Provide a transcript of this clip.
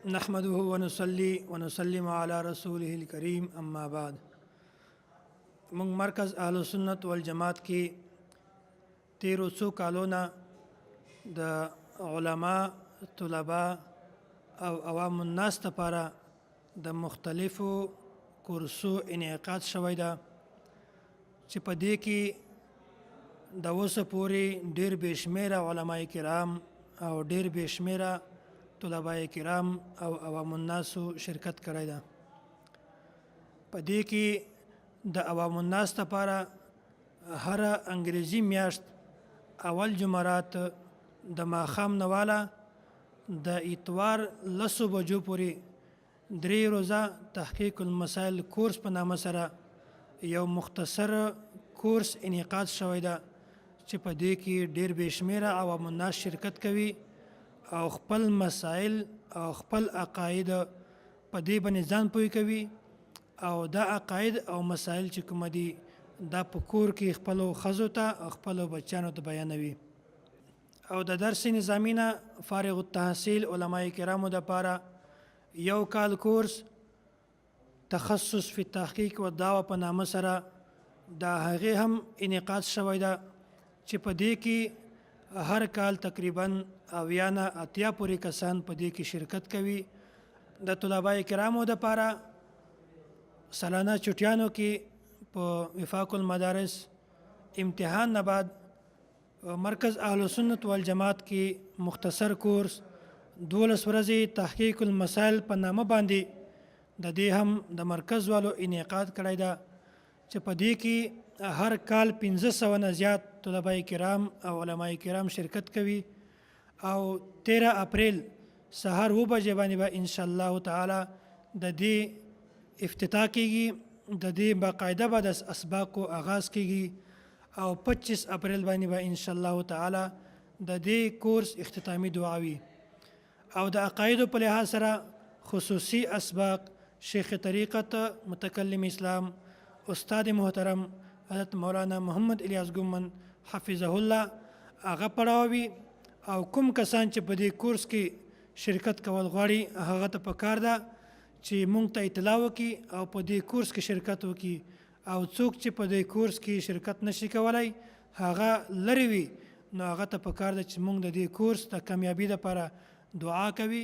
نحمده ونصلي ونسلم على رسوله الكريم اما بعد. موږ مرکز السنۃ والجماعت کې تیرو څو کالونه د علماء، طلباء او عوام الناس لپاره د مختلفو کورسو انعقاد شوی ده چې په دې کې د اوسه پورې ډېر بې شمېره علماء کرام او ډېر بې شمېره طلباء کرام او عوام الناسو شرکت کړی ده. په دې کې د عوام الناس لپاره هره انګریزي میاشت اول جمعرات د ماښام نه واله د اتوار 10 بجو پورې 3 روزه تحقیق المسائل کورس په نامه سره یو مختصر کورس انعقاد شوی ده چې په دې کې ډېر بې شمېره عوام الناس شرکت کوي او خپل مسائل او خپل عقاید په دې باندې ځان پوه کوي او دا عقاید او مسائل چې کوم دي دا په کور کې خپلو ښځو ته او خپلو بچیانو ته بیانوي. او د درس نظامي نه فارغ التحصیل علماء کرامو دپاره یو کال کورس تخصص فی التحقیق و دعوه په نامه سره دا هغې هم انعقاد شوی ده چې په دې کې هر کال تقریبا 80 نه 80 پورې کسان په دې کې شرکت کوي. د طلباء کرامو دپاره سالانه چټیانو کې په وفاق المدارس امتحان نه بعد مرکز السنۃ والجماعت کې مختصر کورس 12 ورځې تحقیق المسائل په نامه باندې د دې هم د مرکز والو انعقاد کړی ده چې په دې کې هر کال 1500 نه زیات طلباء کرام او علماء کرام شرکت کوي او 13 اپریل سهار 9 بجې باندې به ان شاء الله تعالی د دې افتتاح کیږي، د دې باقاعده به د اسباقو آغاز کیږي او 25 اپریل باندې به ان شاء الله تعالی د دې کورس اختتامی دعا وي. او د عقایدو په لحاظ سره خصوصي اسباق شیخ طریقت متکلم اسلام استاد محترم حضرت مولانا محمد الیاس گھمن حفظہ الله هغه پڑھاوي او کوم کسان چې په دې کورس کې شرکت کول غواړي هغه ته پکار ده چې مونږ ته اطلاع وکړي او په دې کورس کې شرکت وکړي او څوک چې په دې کورس کې شرکت نشي کولای هغه لري وي نو هغه ته پکار ده چې مونږ د دې کورس د کامیابی لپاره دعا کوي.